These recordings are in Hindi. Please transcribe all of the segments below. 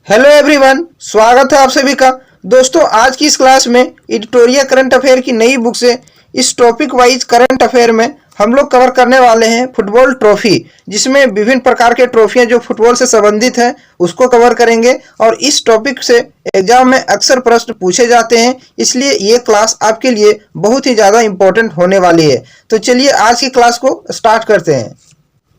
हेलो एवरीवन, स्वागत है आप सभी का। दोस्तों, आज की इस क्लास में एडिटोरियल करंट अफेयर की नई बुक से इस टॉपिक वाइज करंट अफेयर में हम लोग कवर करने वाले हैं फुटबॉल ट्रॉफी, जिसमें विभिन्न प्रकार के ट्रॉफियां जो फुटबॉल से संबंधित हैं उसको कवर करेंगे। और इस टॉपिक से एग्जाम में अक्सर प्रश्न पूछे जाते हैं, इसलिए ये क्लास आपके लिए बहुत ही ज़्यादा इंपॉर्टेंट होने वाली है। तो चलिए आज की क्लास को स्टार्ट करते हैं।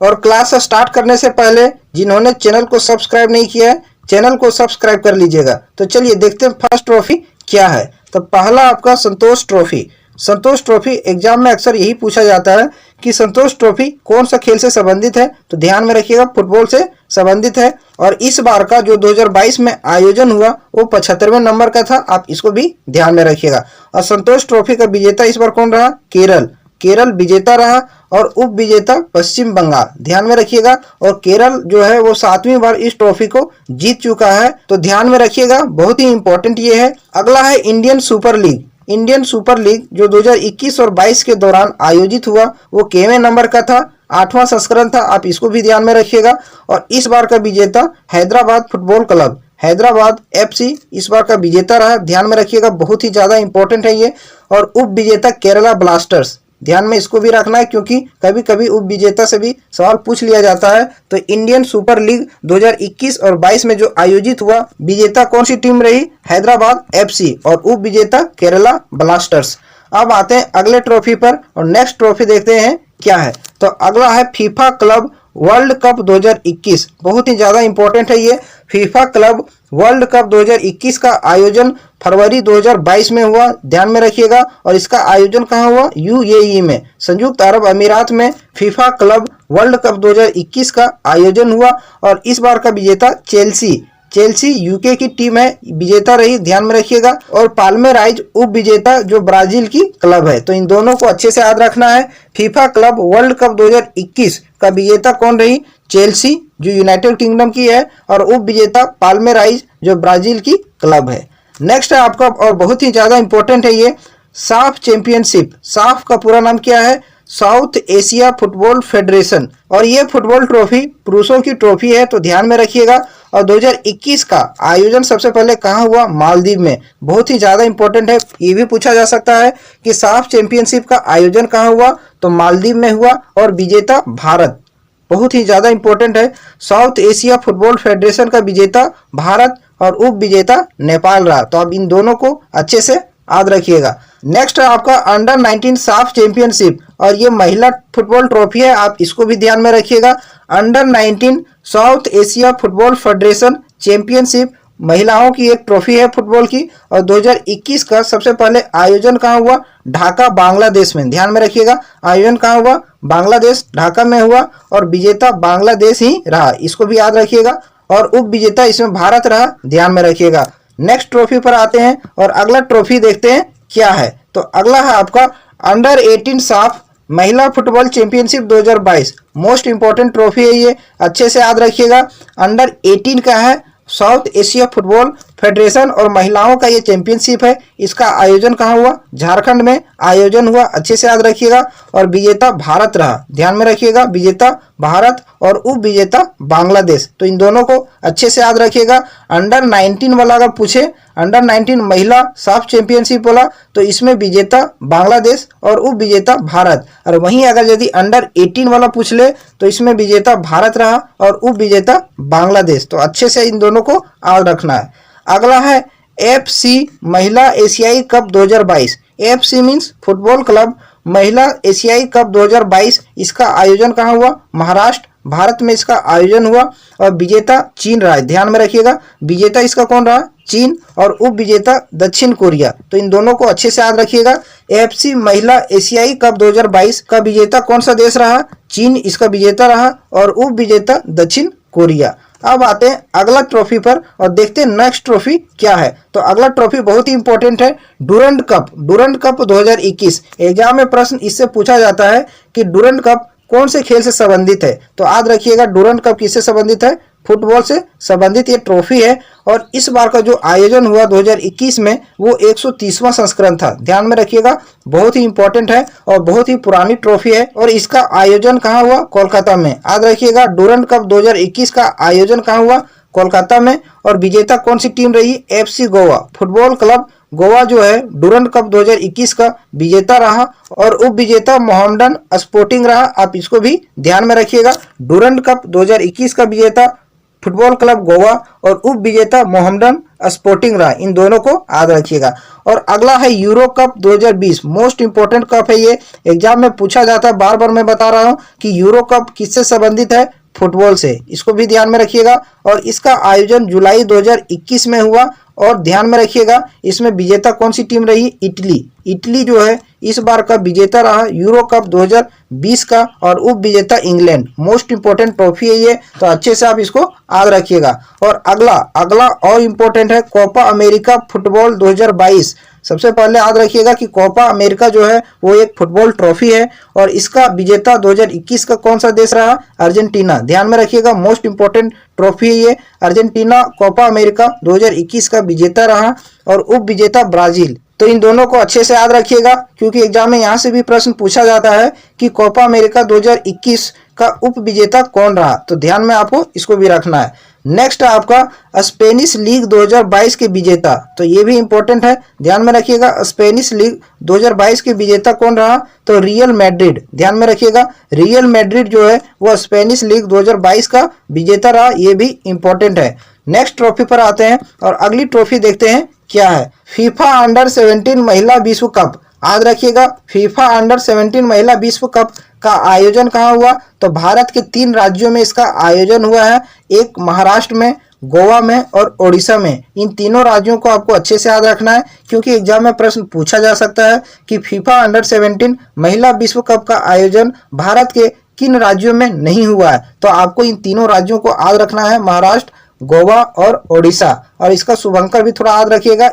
और क्लास स्टार्ट करने से पहले जिन्होंने चैनल को सब्सक्राइब नहीं किया है, चैनल को सब्सक्राइब कर लीजिएगा। तो चलिए देखते हैं फर्स्ट ट्रॉफी क्या है। तो पहला आपका संतोष ट्रॉफी। संतोष ट्रॉफी एग्जाम में अक्सर यही पूछा जाता है कि संतोष ट्रॉफी कौन सा खेल से संबंधित है, तो ध्यान में रखिएगा फुटबॉल से संबंधित है। और इस बार का जो 2022 में आयोजन हुआ वो 75वें नंबर का था, आप इसको भी ध्यान में रखिएगा। और संतोष ट्रॉफी का विजेता इस बार कौन रहा? केरल विजेता रहा और उप विजेता पश्चिम बंगाल, ध्यान में रखिएगा। और केरल जो है वो 7वीं बार इस ट्रॉफी को जीत चुका है, तो ध्यान में रखिएगा, बहुत ही इंपॉर्टेंट ये है। अगला है Indian super league. Indian super league जो 2021 और 22 के दौरान आयोजित हुआ वो केवें नंबर का था, 8वां संस्करण था, आप इसको भी ध्यान में रखिएगा। और इस बार का विजेता Hyderabad football club, Hyderabad FC इस बार का विजेता रहा, ध्यान में रखिएगा, बहुत ही ज्यादा इंपॉर्टेंट है ये। और उप विजेता केरला ब्लास्टर्स, ध्यान में इसको भी रखना है क्योंकि कभी कभी उप विजेता से भी सवाल पूछ लिया जाता है। तो इंडियन सुपर लीग 2021 और 22 में जो आयोजित हुआ, विजेता कौन सी टीम रही? हैदराबाद FC और उप विजेता केरला ब्लास्टर्स। अब आते हैं अगले ट्रॉफी पर और नेक्स्ट ट्रॉफी देखते हैं क्या है। तो अगला है फीफा क्लब वर्ल्ड कप 2021, बहुत ही ज्यादा इंपॉर्टेंट है ये। फीफा क्लब वर्ल्ड कप 2021 का आयोजन फरवरी 2022 में हुआ, ध्यान में रखिएगा। और इसका आयोजन कहाँ हुआ? UAE में, संयुक्त अरब अमीरात में फीफा क्लब वर्ल्ड कप 2021 का आयोजन हुआ। और इस बार का विजेता चेल्सी UK की टीम है, विजेता रही, ध्यान में रखिएगा। और पाल्मेराइज उप विजेता जो ब्राजील की क्लब है, तो इन दोनों को अच्छे से याद रखना है। फीफा क्लब वर्ल्ड कप 2021 का विजेता कौन रही? चेल्सी जो यूनाइटेड किंगडम की है और उप विजेता पाल्मेराइज जो ब्राजील की क्लब है। नेक्स्ट है आपका और बहुत ही ज्यादा इंपॉर्टेंट है ये साफ चैंपियनशिप। साफ का पूरा नाम क्या है? South Asia football federation. और ये फुटबॉल ट्रॉफी पुरुषों की ट्रॉफी है, तो ध्यान में रखिएगा। और 2021 का आयोजन सबसे पहले कहाँ हुआ? मालदीव में, बहुत ही ज्यादा इंपॉर्टेंट है। ये भी पूछा जा सकता है कि साफ चैंपियनशिप का आयोजन कहाँ हुआ, तो मालदीव में हुआ। और विजेता भारत, बहुत ही ज्यादा इंपॉर्टेंट है। साउथ एशिया फुटबॉल फेडरेशन का विजेता भारत और उप विजेता नेपाल रहा, तो आप इन दोनों को अच्छे से याद रखिएगा। नेक्स्ट है आपका अंडर 19 साफ चैंपियनशिप, और ये महिला फुटबॉल ट्रॉफी है, आप इसको भी ध्यान में रखिएगा। Under 19 south Asia football federation championship महिलाओं की एक ट्रॉफी है फुटबॉल की। और 2021 का सबसे पहले आयोजन कहाँ हुआ? ढाका बांग्लादेश में, ध्यान में रखिएगा। आयोजन कहाँ हुआ? बांग्लादेश, ढाका में हुआ। और विजेता बांग्लादेश ही रहा, इसको भी याद रखिएगा। और उप विजेता इसमें भारत रहा, ध्यान में रखिएगा। नेक्स्ट ट्रॉफी पर आते हैं और अगला ट्रॉफी देखते हैं क्या है। तो अगला है आपका अंडर 18 साफ महिला football championship 2022, most important trophy है ये, अच्छे से याद रखिएगा। अंडर 18 का है, साउथ एशिया फुटबॉल फेडरेशन और महिलाओं का ये चैंपियनशिप है। इसका आयोजन कहाँ हुआ? झारखंड में आयोजन हुआ, अच्छे से याद रखिएगा। और विजेता भारत रहा, ध्यान में रखिएगा, विजेता भारत और उप विजेता बांग्लादेश, तो इन दोनों को अच्छे से याद रखिएगा। अंडर 19 वाला अगर पूछे, अंडर 19 महिला साफ चैंपियनशिप वाला, तो इसमें विजेता बांग्लादेश और उप विजेता भारत। और वहीं अगर यदि अंडर 18 वाला पूछ ले तो इसमें विजेता भारत रहा और उप विजेता बांग्लादेश, तो अच्छे से इन दोनों को याद रखना है। अगला है FC महिला एशियाई cup 2022। FC means football club महिला एशियाई कप 2022, इसका आयोजन कहाँ हुआ? महाराष्ट्र, भारत में इसका आयोजन हुआ। और विजेता चीन रहा, ध्यान में रखिएगा, विजेता इसका कौन रहा? चीन। और उप विजेता दक्षिण कोरिया, तो इन दोनों को अच्छे से याद रखिएगा। FC महिला एशियाई कप 2022 का विजेता कौन सा देश रहा? चीन इसका विजेता रहा और उप विजेता दक्षिण कोरिया। अब आते हैं अगला ट्रॉफी पर और देखते हैं नेक्स्ट ट्रॉफी क्या है। तो अगला ट्रॉफी बहुत ही इंपॉर्टेंट है, डूरंड कप 2021। एग्जाम में प्रश्न इससे पूछा जाता है कि डूरंड कप कौन से खेल से संबंधित है, तो याद रखिएगा डूरंड कप किससे संबंधित है? फुटबॉल से संबंधित ये ट्रॉफी है। और इस बार का जो आयोजन हुआ 2021 में वो 130वां संस्करण था, ध्यान में रखिएगा, बहुत ही इंपॉर्टेंट है और बहुत ही पुरानी ट्रॉफी है। और इसका आयोजन कहाँ हुआ? कोलकाता में, याद रखिएगा। डूरंड कप 2021 का आयोजन कहाँ हुआ? कोलकाता में। और विजेता कौन सी टीम रही? FC Goa. Football club Goa जो है डूरंड कप 2021 का विजेता रहा और उप विजेता मोहम्मडन स्पोर्टिंग रहा। आप इसको भी ध्यान में रखिएगा। डूरंड कप 2021 का विजेता फुटबॉल क्लब गोवा और उप विजेता मोहम्मडन स्पोर्टिंग रहा। इन दोनों को याद रखिएगा। और अगला है euro cup 2020। Most important cup है ये, एग्जाम में पूछा जाता है। बार बार मैं बता रहा हूं कि यूरो कप किससे संबंधित है? फुटबॉल से। इसको भी ध्यान में रखिएगा। और इसका आयोजन जुलाई 2021 में हुआ। और ध्यान में रखिएगा इसमें विजेता कौन सी टीम रही? इटली। इटली जो है इस बार का विजेता रहा यूरो कप 2020 का और उप विजेता इंग्लैंड। मोस्ट इंपोर्टेंट ट्रॉफी है ये, तो अच्छे से आप इसको याद रखिएगा। और अगला और इंपॉर्टेंट है कोपा अमेरिका फुटबॉल 2022। सबसे पहले याद रखिएगा कि कोपा अमेरिका जो है वो एक फुटबॉल ट्रॉफी है और इसका विजेता 2021 का कौन सा देश रहा? अर्जेंटीना। ध्यान में रखिएगा, मोस्ट इंपोर्टेंट ट्रॉफी है ये। अर्जेंटीना कोपा अमेरिका 2021 का विजेता रहा और उप विजेता ब्राजील। तो इन दोनों को अच्छे से याद रखिएगा क्योंकि एग्जाम में यहाँ से भी प्रश्न पूछा जाता है कि कोपा अमेरिका 2021 का उप विजेता कौन रहा, तो ध्यान में आपको इसको भी रखना है। नेक्स्ट है आपका स्पेनिश लीग 2022 के विजेता, तो ये भी इंपॉर्टेंट है, ध्यान में रखिएगा। स्पेनिश लीग 2022 के विजेता कौन रहा? तो रियल मैड्रिड। ध्यान में रखिएगा रियल मैड्रिड जो है वो स्पेनिश लीग 2022 का विजेता रहा, ये भी इंपॉर्टेंट है। नेक्स्ट ट्रॉफी पर आते हैं और अगली ट्रॉफी देखते हैं क्या है। फीफा अंडर 17 महिला विश्व कप। याद रखिएगा फीफा अंडर 17 महिला विश्व कप का आयोजन कहाँ हुआ? तो भारत के 3 राज्यों में इसका आयोजन हुआ है, एक महाराष्ट्र में, गोवा में और ओडिशा में। इन तीनों राज्यों को आपको अच्छे से याद रखना है क्योंकि एग्जाम में प्रश्न पूछा जा सकता है कि फीफा अंडर 17 महिला विश्व कप का आयोजन भारत के किन राज्यों में नहीं हुआ है। तो आपको इन तीनों राज्यों को याद रखना है, महाराष्ट्र, गोवा और ओडिशा। और इसका शुभंकर भी थोड़ा याद रखिएगा,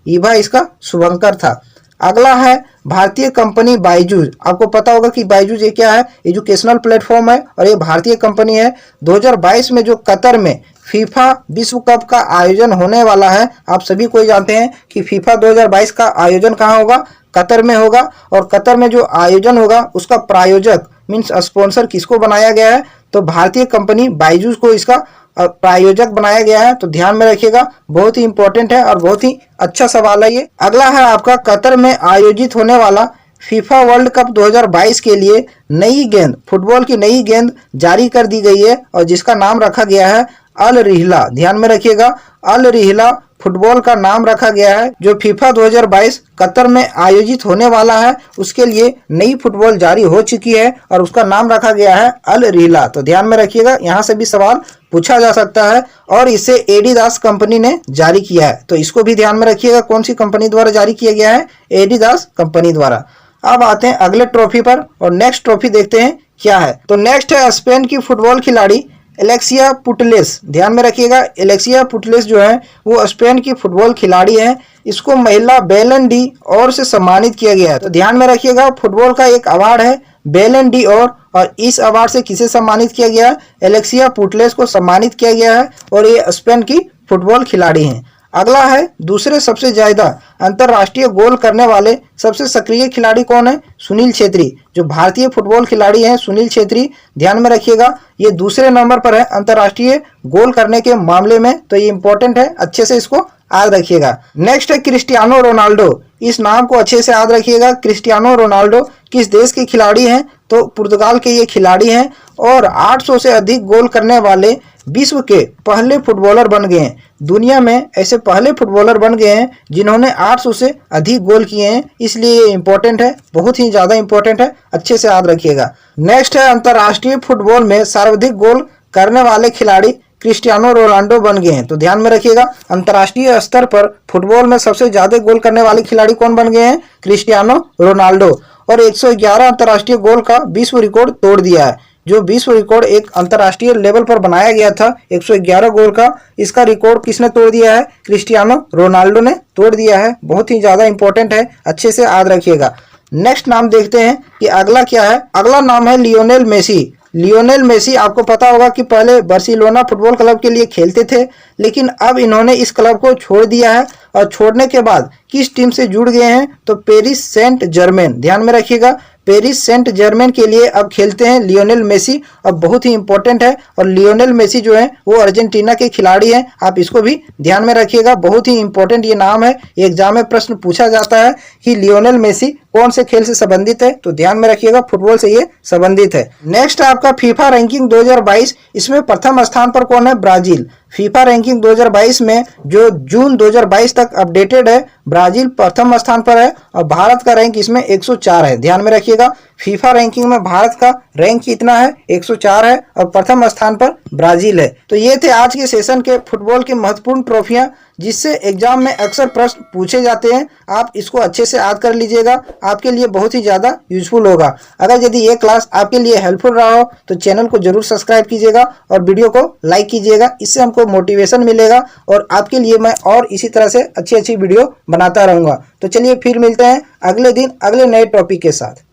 ईभा इसका शुभंकर था। अगला है भारतीय कंपनी बायजूस। आपको पता होगा कि बायजूस ये क्या है? एजुकेशनल प्लेटफॉर्म है और ये भारतीय कंपनी है। 2022 में जो कतर में फीफा विश्व कप का आयोजन होने वाला है, आप सभी को जानते हैं कि फीफा 2022 का आयोजन कहाँ होगा? कतर में होगा। और कतर में जो आयोजन होगा उसका प्रायोजक मीन्स स्पॉन्सर किसको बनाया गया है? तो भारतीय कंपनी बायजूस को इसका प्रायोजक बनाया गया है। तो ध्यान में रखिएगा, बहुत ही इंपॉर्टेंट है और बहुत ही अच्छा सवाल है ये। अगला है आपका कतर में आयोजित होने वाला फीफा वर्ल्ड कप 2022 के लिए नई गेंद, फुटबॉल की नई गेंद जारी कर दी गई है और जिसका नाम रखा गया है अल रिहला। ध्यान में रखिएगा अल रिहला फुटबॉल का नाम रखा गया है। जो फीफा 2022 कतर में आयोजित होने वाला है उसके लिए नई फुटबॉल जारी हो चुकी है और उसका नाम रखा गया है अल रिहला। तो ध्यान में रखिएगा, यहाँ से भी सवाल पूछा जा सकता है और इसे एडिडास कंपनी ने जारी किया है। तो इसको भी ध्यान में रखिएगा, कौन सी कंपनी द्वारा जारी किया गया है? एडिडास कंपनी द्वारा। अब आते हैं अगले ट्रॉफी पर और नेक्स्ट ट्रॉफी देखते हैं क्या है। तो नेक्स्ट है स्पेन की फुटबॉल खिलाड़ी एलेक्सिया पुटलेस। ध्यान में रखिएगा एलेक्सिया पुटलेस जो है वो स्पेन की फुटबॉल खिलाड़ी है। इसको महिला बैलन डी और से सम्मानित किया गया है। तो ध्यान में रखिएगा फुटबॉल का एक अवार्ड है बैलन डी और इस अवार्ड से किसे सम्मानित किया गया है? एलेक्सिया पुटलेस को सम्मानित किया गया है और ये स्पेन की फुटबॉल खिलाड़ी हैं। अगला है दूसरे सबसे ज्यादा अंतरराष्ट्रीय गोल करने वाले सबसे सक्रिय खिलाड़ी कौन है? सुनील छेत्री। जो भारतीय फुटबॉल खिलाड़ी हैं सुनील छेत्री, ध्यान में रखिएगा ये दूसरे नंबर पर है अंतरराष्ट्रीय गोल करने के मामले में। तो ये इंपॉर्टेंट है, अच्छे से इसको याद रखिएगा। नेक्स्ट है क्रिस्टियानो रोनाल्डो। इस नाम को अच्छे से याद रखिएगा। क्रिस्टियानो रोनाल्डो किस देश के खिलाड़ी हैं? तो पुर्तगाल के ये खिलाड़ी हैं और 800 से अधिक गोल करने वाले विश्व के पहले फुटबॉलर बन गए हैं। दुनिया में ऐसे पहले फुटबॉलर बन गए हैं जिन्होंने 800 से अधिक गोल किए हैं, इसलिए ये इंपॉर्टेंट है, बहुत ही ज्यादा इंपॉर्टेंट है, अच्छे से याद रखिएगा। नेक्स्ट है अंतर्राष्ट्रीय फुटबॉल में सर्वाधिक गोल करने वाले खिलाड़ी क्रिस्टियानो रोनाल्डो बन गए हैं। तो ध्यान में रखिएगा अंतर्राष्ट्रीय स्तर पर फुटबॉल में सबसे ज्यादा गोल करने वाले खिलाड़ी कौन बन गए हैं? Cristiano Ronaldo. और 111 अंतर्राष्ट्रीय गोल का विश्व रिकॉर्ड तोड़ दिया है। जो विश्व रिकॉर्ड एक अंतर्राष्ट्रीय लेवल पर बनाया गया था 111 गोल का, इसका रिकॉर्ड किसने तोड़ दिया है? क्रिस्टियानो रोनाल्डो ने तोड़ दिया है। बहुत ही ज्यादा इंपॉर्टेंट है, अच्छे से याद रखिएगा। नेक्स्ट नाम देखते हैं कि अगला क्या है। अगला नाम है लियोनेल मेसी। लियोनेल मेसी आपको पता होगा कि पहले बार्सिलोना फुटबॉल क्लब के लिए खेलते थे, लेकिन अब इन्होंने इस क्लब को छोड़ दिया है और छोड़ने के बाद किस टीम से जुड़ गए हैं? तो पेरिस सेंट जर्मेन। ध्यान में रखिएगा पेरिस सेंट जर्मेन के लिए अब खेलते हैं लियोनेल मेसी। अब बहुत ही इंपॉर्टेंट है और लियोनेल मेसी जो है वो अर्जेंटीना के खिलाड़ी हैं, आप इसको भी ध्यान में रखिएगा। बहुत ही इंपॉर्टेंट ये नाम है, एग्जाम में प्रश्न पूछा जाता है कि लियोनेल मेसी कौन से खेल से संबंधित है, तो ध्यान में रखिएगा फुटबॉल से ये संबंधित है। नेक्स्ट आपका फीफा रैंकिंग 2022, इसमें प्रथम स्थान पर कौन है? ब्राजील। फीफा रैंकिंग 2022 में जो जून 2022 तक अपडेटेड है, ब्राजील प्रथम स्थान पर है और भारत का रैंक इसमें 104 है। ध्यान में रखिएगा फीफा रैंकिंग में भारत का रैंक कितना है? 104 है और प्रथम स्थान पर ब्राजील है। तो ये थे आज के सेशन के फुटबॉल की महत्वपूर्ण ट्रॉफियां जिससे एग्जाम में अक्सर प्रश्न पूछे जाते हैं। आप इसको अच्छे से याद कर लीजिएगा, आपके लिए बहुत ही ज़्यादा यूजफुल होगा। अगर यदि ये क्लास आपके लिए हेल्पफुल रहा हो तो चैनल को जरूर सब्सक्राइब कीजिएगा और वीडियो को लाइक कीजिएगा, इससे हमको मोटिवेशन मिलेगा और आपके लिए मैं और इसी तरह से अच्छी अच्छी वीडियो बनाता रहूँगा। तो चलिए फिर मिलते हैं अगले दिन अगले नए टॉपिक के साथ।